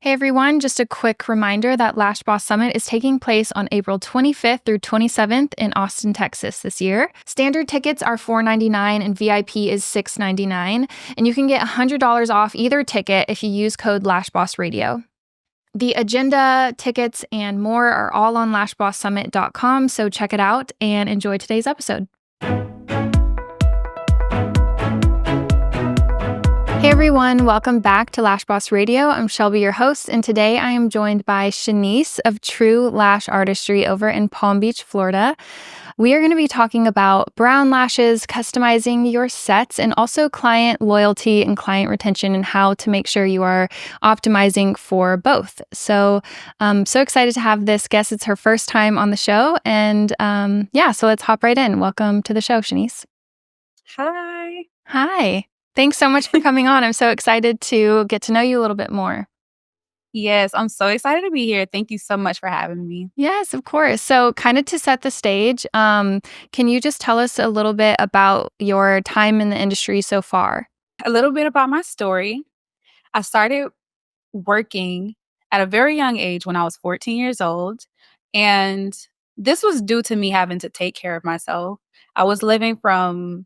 Hey everyone, just a quick reminder that Lash Boss Summit is taking place on April 25th through 27th in Austin, Texas this year. Standard tickets are $4.99 and VIP is $6.99, and you can get $100 off either ticket if you use code LashBossRadio. The agenda, tickets, and more are all on lashbosssummit.com, so check it out and enjoy today's episode. Hey everyone, welcome back to Lash Boss Radio. I'm Shelby, your host, and today I am joined by Shanice of True Lash Artistry over in Palm Beach, Florida. We are going to be talking about brown lashes, customizing your sets, and also client loyalty and client retention and how to make sure you are optimizing for both. So I'm so excited to have this guest. It's her first time on the show. And so let's hop right in. Welcome to the show, Shanice. Hi. Hi. Thanks so much for coming on. I'm so excited to get to know you a little bit more. Yes, I'm so excited to be here. Thank you so much for having me. Yes, of course. So kind of to set the stage, can you just tell us a little bit about your time in the industry so far? A little bit about my story. I started working at a very young age when I was 14 years old, and this was due to me having to take care of myself. I was living from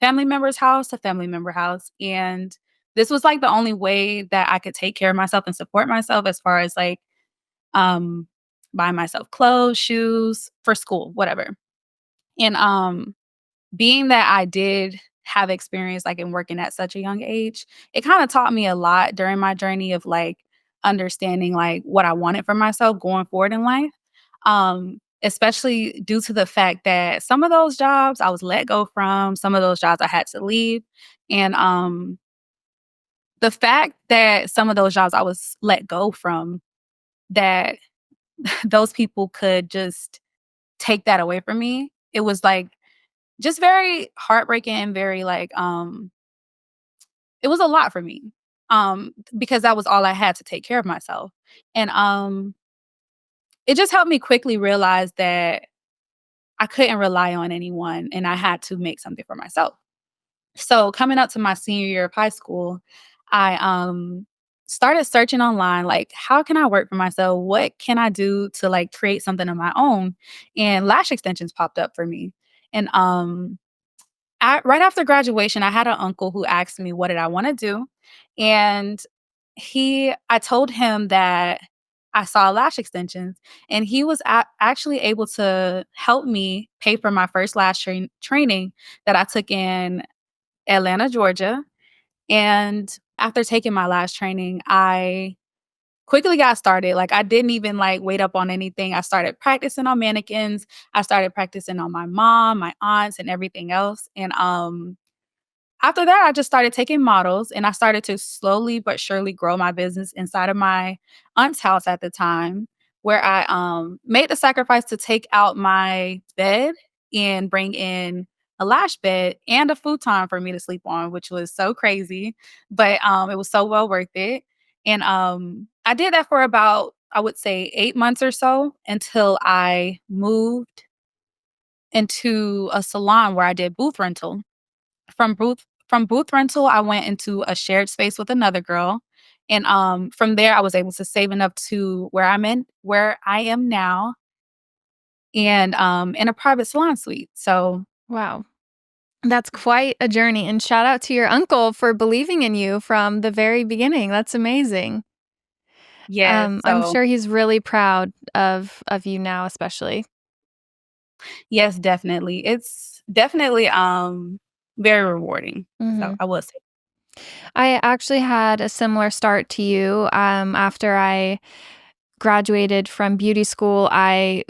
family member's house to family member house, and this was like the only way that I could take care of myself and support myself as far as like um buying myself clothes, shoes for school, whatever. And being that I did have experience like in working at such a young age, it kind of taught me a lot during my journey of like understanding like what I wanted for myself going forward in life. Especially due to the fact that some of those jobs I was let go from, some of those jobs I had to leave. And the fact that some of those jobs I was let go from, that those people could just take that away from me, it was like just very heartbreaking and very like, it was a lot for me, because that was all I had to take care of myself, and, it just helped me quickly realize that I couldn't rely on anyone, and I had to make something for myself. So, coming up to my senior year of high school, I, started searching online, like, "How can I work for myself? What can I do to, like, create something of my own?" And lash extensions popped up for me, and, right after graduation, I had an uncle who asked me what did I wanna do, and I told him that I saw lash extensions, and he was actually able to help me pay for my first lash training that I took in Atlanta, Georgia, and after taking my lash training, I quickly got started. Like, I didn't even, like, wait up on anything. I started practicing on mannequins. I started practicing on my mom, my aunts, and everything else, and, after that, I just started taking models, and I started to slowly but surely grow my business inside of my aunt's house at the time, where I, made the sacrifice to take out my bed and bring in a lash bed and a futon for me to sleep on, which was so crazy, but, it was so well worth it, and, I did that for about, I would say, 8 months or so until I moved into a salon where I did booth rental. From booth rental, I went into a shared space with another girl, and, from there, I was able to save enough to where I am now, and, in a private salon suite, so Wow. That's quite a journey. And shout out to your uncle for believing in you from the very beginning. That's amazing. yes, I'm so sure he's really proud of you now, especially. yes, definitely. It's definitely, very rewarding, so Mhm. I will say. I actually had a similar start to you. After I graduated from beauty school, I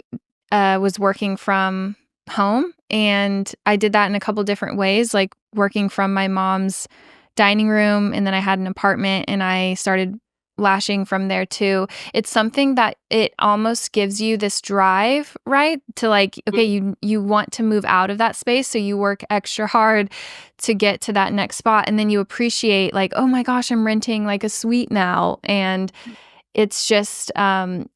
was working from home, and I did that in a couple different ways, like working from my mom's dining room, and then I had an apartment, and I started lashing from there too. It's something that it almost gives you this drive, right? To like, okay, you want to move out of that space, so you work extra hard to get to that next spot, and then you appreciate like, oh my gosh, I'm renting like a suite now, and it's just,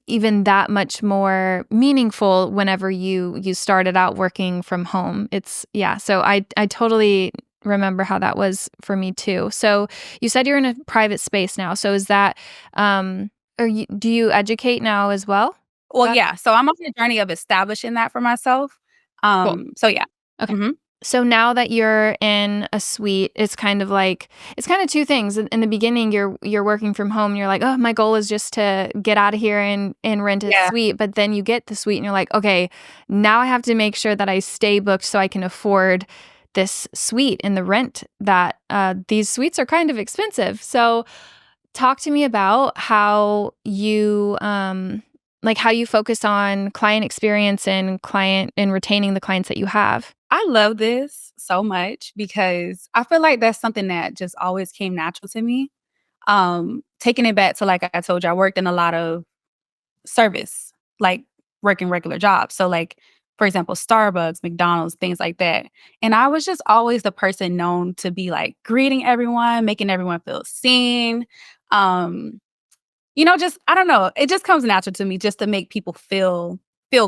even that much more meaningful whenever you started out working from home. It's yeah, so I totally remember how that was for me too. So, you said you're in a private space now. So is that, do you educate now as well? Well, That yeah, so I'm on the journey of establishing that for myself. cool. So yeah. Okay. Mhm. So now that you're in a suite, it's kind of like it's kind of two things. In the beginning, you're working from home. You're like, oh, my goal is just to get out of here and rent a Yeah. suite. But then you get the suite, and you're like, okay, now I have to make sure that I stay booked so I can afford this suite and the rent. That these suites are kind of expensive. So talk to me about how you like how you focus on client experience and client and retaining the clients that you have. I love this so much because I feel like that's something that just always came natural to me. Taking it back to, like I told you, I worked in a lot of service, like working regular jobs. So, like, for example, Starbucks, McDonald's, things like that. And I was just always the person known to be like greeting everyone, making everyone feel seen. Um, just I don't know, it just comes natural to me just to make people feel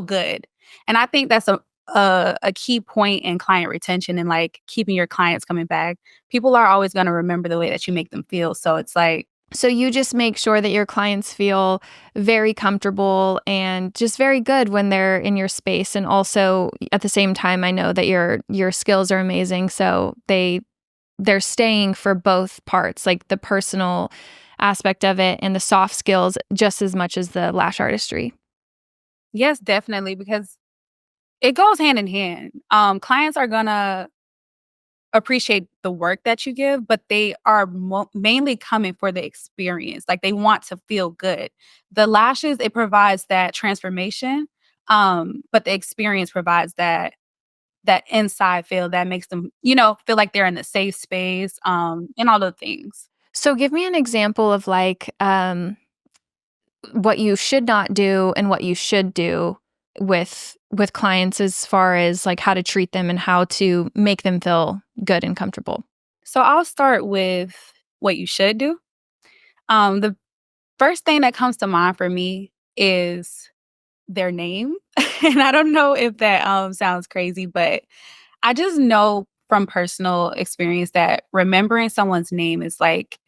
good. And I think that's a key point in client retention and like keeping your clients coming back. People are always going to remember the way that you make them feel. So it's like, So you just make sure that your clients feel very comfortable and just very good when they're in your space, and also at the same time I know that your skills are amazing, so they're staying for both parts, like the personal aspect of it and the soft skills just as much as the lash artistry. yes, definitely, because it goes hand in hand. Clients are going to appreciate the work that you give, but they are mainly coming for the experience. Like they want to feel good. The lashes, it provides that transformation, but the experience provides that inside feel that makes them, feel like they're in a safe space, and all the things. So give me an example of like what you should not do and what you should do with clients as far as like how to treat them and how to make them feel good and comfortable. So I'll start with what you should do. The first thing that comes to mind for me is their name. And I don't know if that sounds crazy, but I just know from personal experience that remembering someone's name is like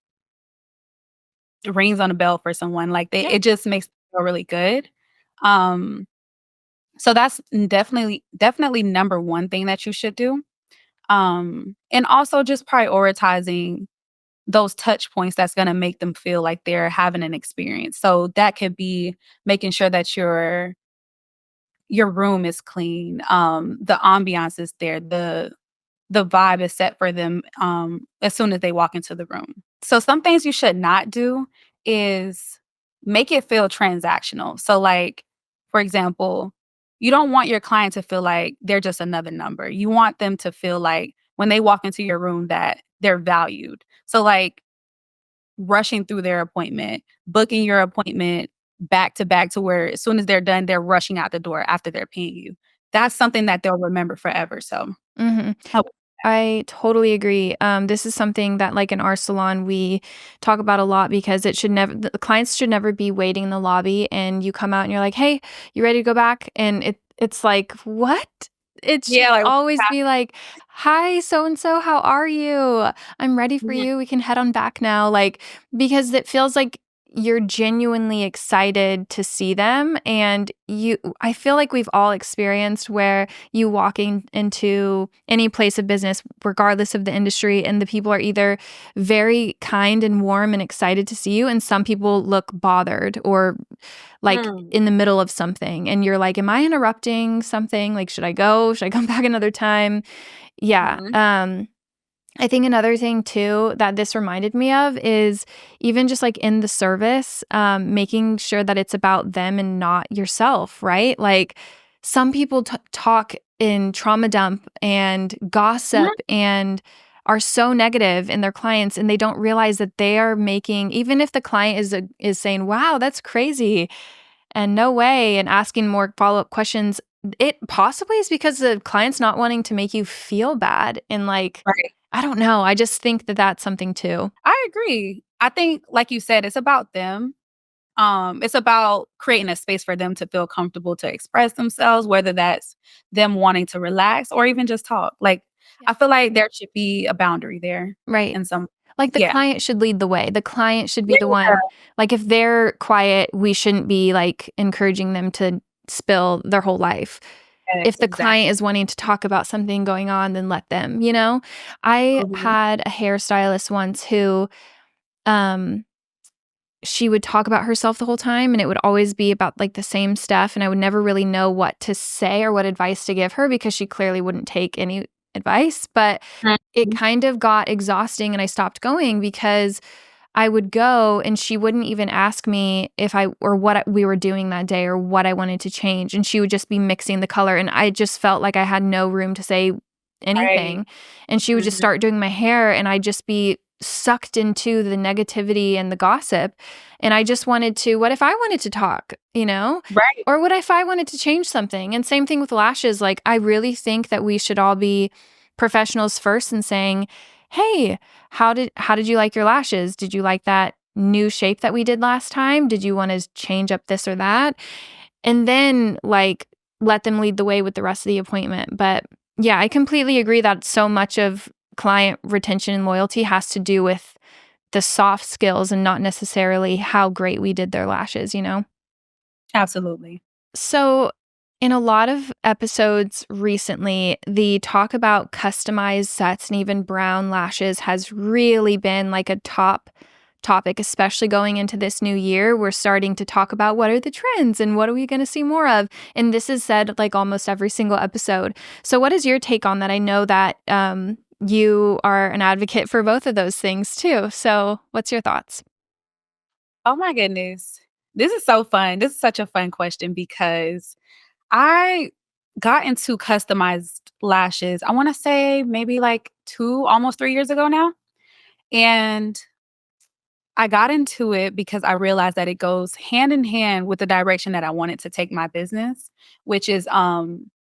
rings on a bell for someone. Like Yeah. it just makes them feel really good. Um, so that's definitely number one thing that you should do. And also just prioritizing those touch points that's going to make them feel like they're having an experience. So that could be making sure that your room is clean, the ambiance is there, the vibe is set for them, as soon as they walk into the room. So some things you should not do is make it feel transactional. So like, for example, you don't want your client to feel like they're just another number. You want them to feel like when they walk into your room that they're valued. So like rushing through their appointment, booking your appointment back to back to where as soon as they're done, they're rushing out the door after they're paying you. That's something that they'll remember forever. So, Mhm. how I totally agree. This is something that, like in our salon, we talk about a lot because it should never, the clients should never be waiting in the lobby, and you come out and you're like, "Hey, you ready to go back?" And it's like, what? It should yeah, like always be like, "Hi, so and so, how are you? I'm ready for mhm, you. We can head on back now." Like, because it feels like you're genuinely excited to see them, and I feel like we've all experienced where you walking into any place of business, regardless of the industry, and the people are either very kind and warm and excited to see you, and some people look bothered or like mm, in the middle of something. And you're like, am I interrupting something? Like, should I go? Should I come back another time? Yeah. mhm, I think another thing too that this reminded me of is even just like in the service, making sure that it's about them and not yourself, right? Like some people talk in trauma dump and mhm, gossip and are so negative in their clients, and they don't realize that they are making, even if the client is saying, "Wow, that's crazy," and "No way," and asking more follow-up questions, it possibly is because the client's not wanting to make you feel bad, and like, right. I don't know, I just think that that's something too. I agree. I think, like you said, it's about them. It's about creating a space for them to feel comfortable to express themselves, whether that's them wanting to relax or even just talk. Like Yeah. I feel like there should be a boundary there Right. in some. Like, the Yeah. client should lead the way. The client should be the Yeah. one, like, if they're quiet, we shouldn't be, like, encouraging them to spill their whole life. If Yes, the exactly. client is wanting to talk about something going on, then let them, you know? I Mhm. had a hairstylist once who, um she would talk about herself the whole time, and it would always be about, like, the same stuff, and I would never really know what to say or what advice to give her because she clearly wouldn't take any advice, but it Mhm. kind of got exhausting, and I stopped going because I would go and she wouldn't even ask me if I or we were doing that day or what I wanted to change, and she would just be mixing the color, and I just felt like I had no room to say Right. anything, and she would just Mhm. start doing my hair, and I'd just be sucked into the negativity and the gossip, and I just wanted to what if I wanted to talk, you know? Right. Or what if I wanted to change something? And same thing with lashes, like, I really think that we should all be professionals first in saying, "Hey, how did you like your lashes? Did you like that new shape that we did last time? Did you wanna change up this or that?" And then, like, let them lead the way with the rest of the appointment, but, yeah, I completely agree that so much of client retention and loyalty has to do with the soft skills and not necessarily how great we did their lashes, you know? Absolutely. So, in a lot of episodes recently, the talk about customized sets and even brown lashes has really been like a top topic, especially going into this new year. We're starting to talk about what are the trends and what are we going to see more of. And this is said like almost every single episode. So, what is your take on that? I know that you are an advocate for both of those things too. So, what's your thoughts? Oh my goodness. This is so fun. This is such a fun question because I got into customized lashes, I wanna say maybe like 2, almost 3 years ago now, and I got into it because I realized that it goes hand in hand with the direction that I wanted to take my business, which is,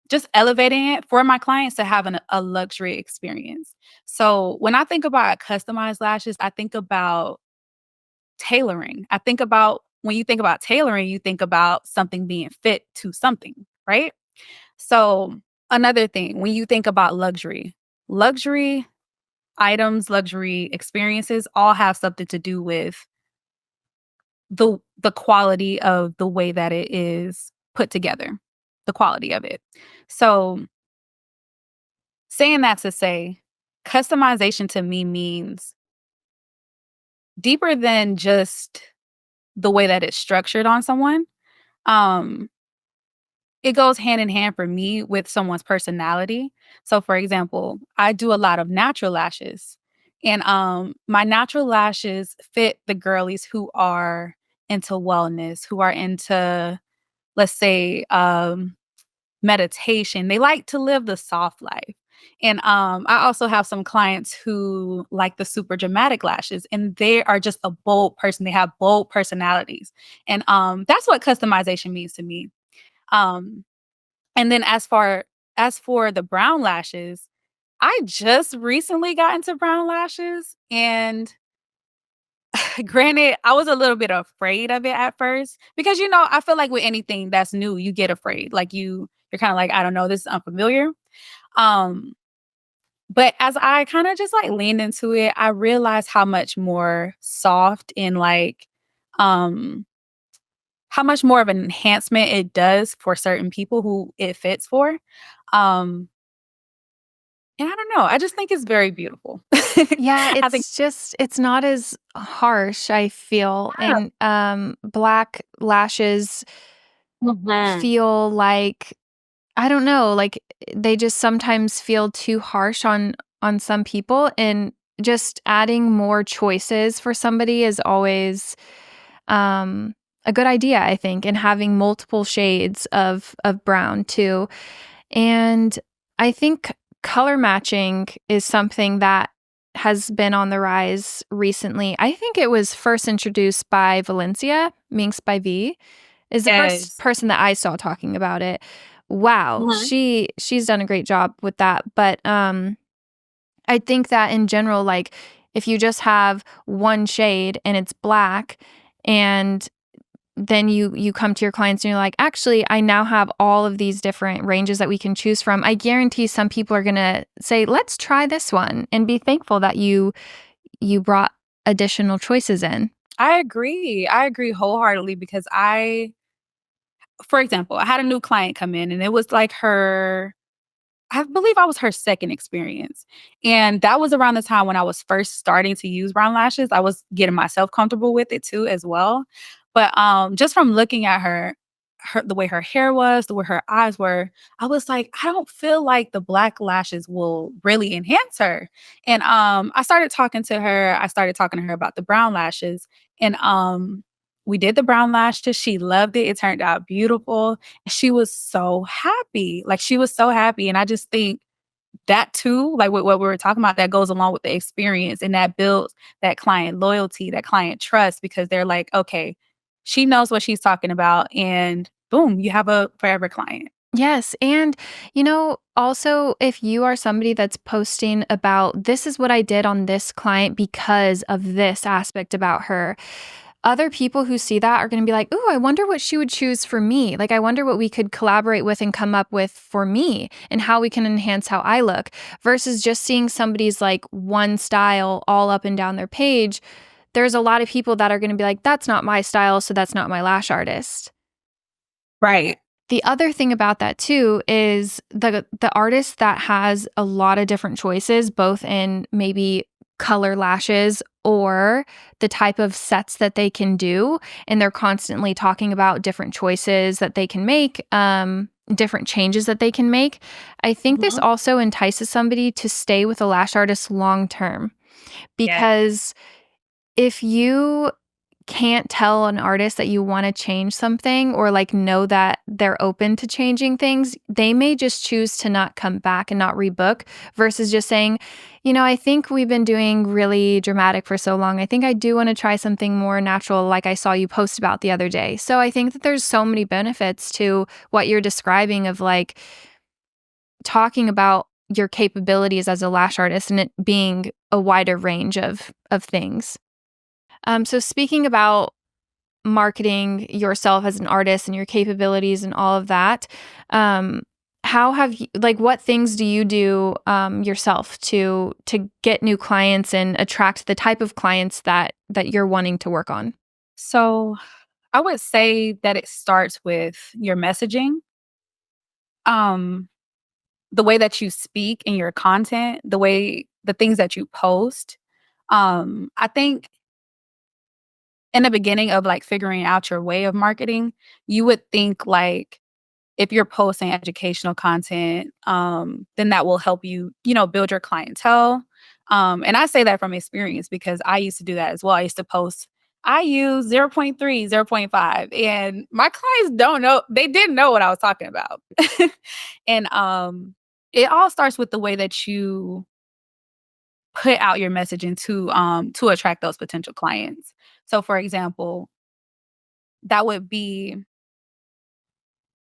just elevating it for my clients to have a luxury experience. So, when I think about customized lashes, I think about tailoring. I think about when you think about tailoring, you think about something being fit to something, right? So, another thing, when you think about luxury items, luxury experiences all have something to do with the quality of the way that it is put together, the quality of it. So, saying that to say, customization to me means deeper than just the way that it's structured on someone. Um, It goes hand in hand for me with someone's personality. So, for example, I do a lot of natural lashes, and, my natural lashes fit the girlies who are into wellness, who are into, let's say, meditation. They like to live the soft life. And, I also have some clients who like the super dramatic lashes, and they are just a bold person. They have bold personalities, and, that's what customization means to me. Um and then as for the brown lashes, I just recently got into brown lashes, and granted, I was a little bit afraid of it at first because, I feel like with anything that's new, you get afraid. Like you're kinda like, "I don't know, this is unfamiliar." Um, but as I kinda just, like, leaned into it, I realized how much more soft and, like, um how much more of an enhancement it does for certain people who it fits for. Um And I don't know, I just think it's very beautiful. Yeah, I think. it's not as harsh, I feel, Yeah. and, black lashes Mhm. feel like I don't know, like, they just sometimes feel too harsh on some people, and just adding more choices for somebody is always, um, a good idea, I think, and having multiple shades of brown too. And I think color matching is something that has been on the rise recently. I think it was first introduced by Valencia, Minx by V, is the first Yes. person that I saw talking about it. Wow, Mhm. she's done a great job with that. But I think that in general, like if you just have one shade and it's black and then you come to your clients and you're like, "Actually, I now have all of these different ranges that we can choose from." I guarantee some people are gonna say, "Let's try this one," and be thankful that you brought additional choices in. I agree. I agree wholeheartedly because for example, I had a new client come in and it was like I believe I was her second experience. And that was around the time when I was first starting to use brown lashes. I was getting myself comfortable with it too as well. But just from looking at her the way her hair was, the way her eyes were, I was like, I don't feel like the black lashes will really enhance her. And I started talking to her. I started talking to her about the brown lashes. And we did the brown lashes. She loved it. It turned out beautiful. She was so happy. Like, she was so happy, and I just think that too, like, with what we were talking about, that goes along with the experience, and that builds that client loyalty, that client trust, because they're like, "Okay, she knows what she's talking about," and boom, you have a forever client. Yes, and, also, if you are somebody that's posting about, "This is what I did on this client because of this aspect about her," other people who see that are gonna be like, "Ooh, I wonder what she would choose for me. Like, I wonder what we could collaborate with and come up with for me and how we can enhance how I look," versus just seeing somebody's, like, one style all up and down their page. There's a lot of people that are gonna be like, "That's not my style, so that's not my lash artist." Right. The other thing about that too is the artist that has a lot of different choices, both in maybe color lashes or the type of sets that they can do, and they're constantly talking about different choices that they can make, different changes that they can make. I think this Mhm. also entices somebody to stay with a lash artist long term, Yes. because if you can't tell an artist that you wanna change something, or, like, know that they're open to changing things, they may just choose to not come back and not rebook, versus just saying, I think we've been doing really dramatic for so long. I think I do wanna try something more natural like I saw you post about the other day." So I think that there's so many benefits to what you're describing of, like, talking about your capabilities as a lash artist and it being a wider range of things. So speaking about marketing yourself as an artist and your capabilities and all of that, um, how have you, like, what things do you do yourself to get new clients and attract the type of clients that you're wanting to work on? So, I would say that it starts with your messaging, um, the way that you speak in your content, the things that you post. I think in the beginning of, like, figuring out your way of marketing, you would think, like, if you're posting educational content, then that will help you, build your clientele. And I say that from experience because I used to do that as well. I used to post, I use zero point 0.3, 0.5, and my clients don't know, they didn't know what I was talking about. And it all starts with the way that you put out your messaging to attract those potential clients. So for example, that would be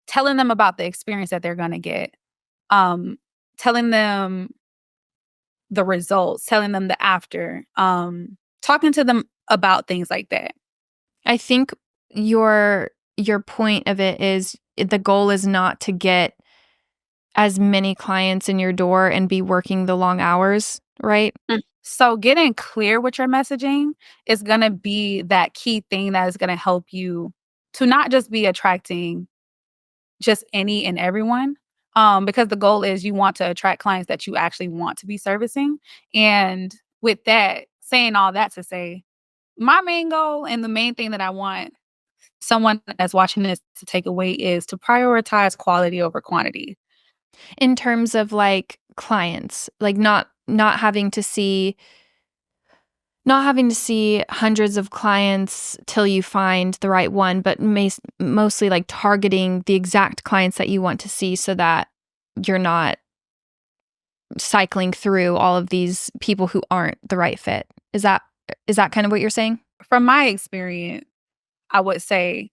telling them about the experience that they're gonna get, um, telling them the results, telling them the after, talking to them about things like that. I think your point of it is the goal is not to get as many clients in your door and be working the long hours, right? So getting clear with your messaging is gonna be that key thing that is gonna help you to not just be attracting just any and everyone, because the goal is you want to attract clients that you actually want to be servicing. And with that, saying all that to say, my main goal and the main thing that I want someone that's watching this to take away is to prioritize quality over quantity. In terms of, like, clients, like, not having to see hundreds of clients till you find the right one, but mostly, like, targeting the exact clients that you want to see so that you're not cycling through all of these people who aren't the right fit. Is that kind of what you're saying? From my experience, I would say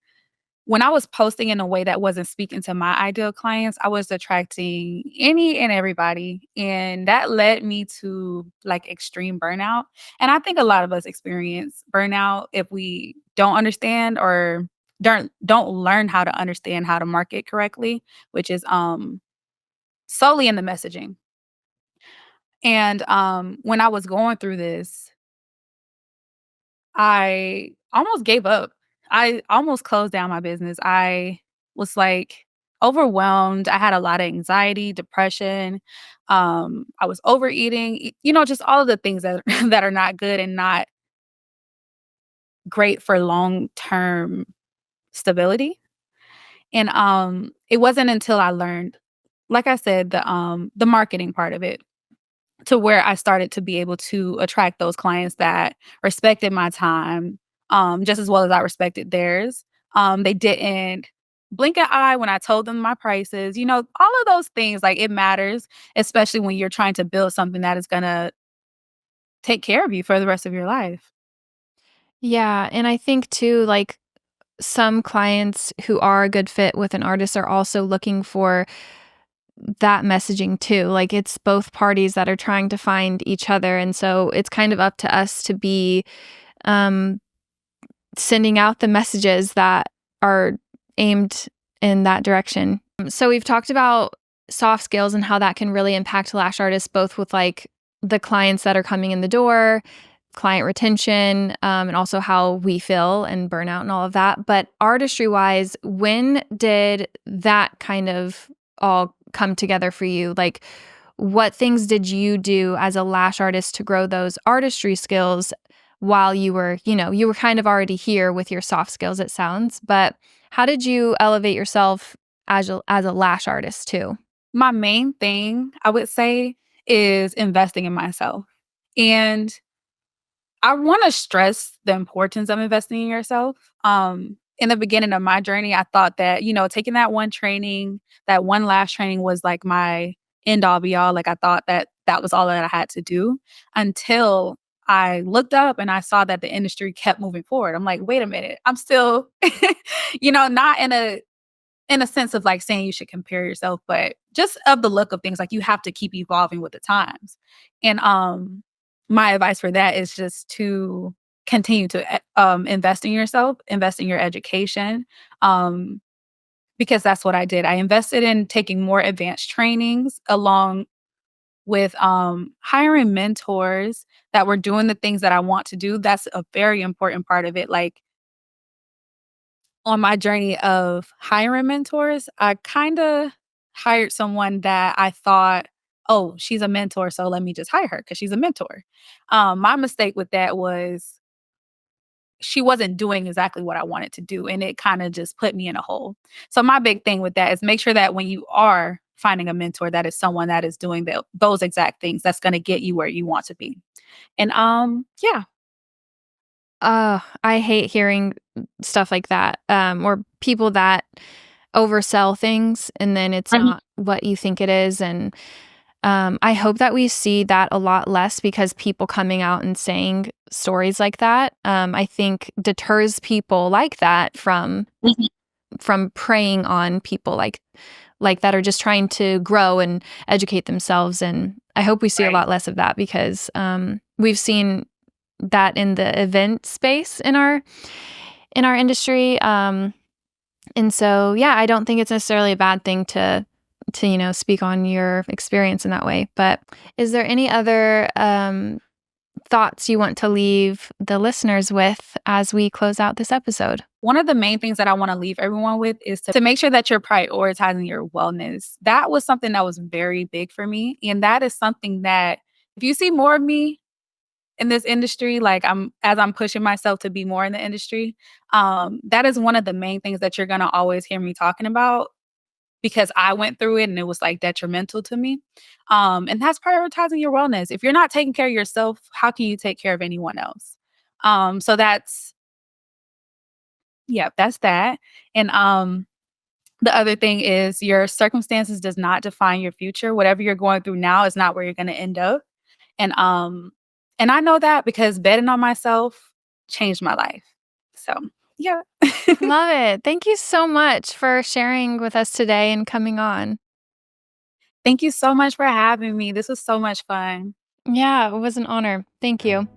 when I was posting in a way that wasn't speaking to my ideal clients, I was attracting any and everybody. And that led me to like extreme burnout. And I think a lot of us experience burnout if we don't understand or don't learn how to understand how to market correctly, which is solely in the messaging. And when I was going through this, I almost gave up. I almost closed down my business. I was like overwhelmed. I had a lot of anxiety, depression. I was overeating, just all of the things that that are not good and not great for long-term stability. And it wasn't until I learned, like I said, the marketing part of it, to where I started to be able to attract those clients that respected my time, just as well as I respected theirs. They didn't blink an eye when I told them my prices, all of those things, like, it matters, especially when you're trying to build something that is gonna take care of you for the rest of your life. Yeah, and I think too, like, some clients who are a good fit with an artist are also looking for that messaging too. Like, it's both parties that are trying to find each other, and so it's kind of up to us to be, um, sending out the messages that are aimed in that direction. So we've talked about soft skills and how that can really impact lash artists, both with, like, the clients that are coming in the door, client retention, and also how we feel and burnout and all of that. But artistry wise, when did that kind of all come together for you? Like, what things did you do as a lash artist to grow those artistry skills while you were kind of already here with your soft skills, it sounds, but how did you elevate yourself as a lash artist too? My main thing, I would say, is investing in myself. And I wanna stress the importance of investing in yourself. In the beginning of my journey, I thought that, taking that one training, that one lash training was like my end all be all. Like, I thought that that was all that I had to do until I looked up and I saw that the industry kept moving forward. I'm like, wait a minute, I'm still, not in a sense of like saying you should compare yourself, but just of the look of things, like, you have to keep evolving with the times. And my advice for that is just to continue to invest in yourself, invest in your education. Um, because that's what I did. I invested in taking more advanced trainings along with hiring mentors that were doing the things that I want to do. That's a very important part of it. Like, on my journey of hiring mentors, I kinda hired someone that I thought, "Oh, she's a mentor, so let me just hire her because she's a mentor." My mistake with that was she wasn't doing exactly what I wanted to do, and it kinda just put me in a hole. So my big thing with that is make sure that when you are finding a mentor, that is someone that is doing those exact things that's gonna get you where you want to be. And, yeah. I hate hearing stuff like that, or people that oversell things and then it's Mhm. not what you think it is. And I hope that we see that a lot less because people coming out and saying stories like that, I think deters people like that Mhm. from preying on people like that are just trying to grow and educate themselves. And I hope we see a Right. lot less of that because we've seen that in the event space in our industry. And so, yeah, I don't think it's necessarily a bad thing to speak on your experience in that way. But is there any other thoughts you want to leave the listeners with as we close out this episode? One of the main things that I wanna leave everyone with is to make sure that you're prioritizing your wellness. That was something that was very big for me, and that is something that if you see more of me in this industry, like, I'm pushing myself to be more in the industry, that is one of the main things that you're gonna always hear me talking about because I went through it and it was, like, detrimental to me, and that's prioritizing your wellness. If you're not taking care of yourself, how can you take care of anyone else? So that's yeah, that's that. And the other thing is your circumstances does not define your future. Whatever you're going through now is not where you're going to end up. And and I know that because betting on myself changed my life. So, yeah. Love it. Thank you so much for sharing with us today and coming on. Thank you so much for having me. This was so much fun. Yeah, it was an honor. Thank you.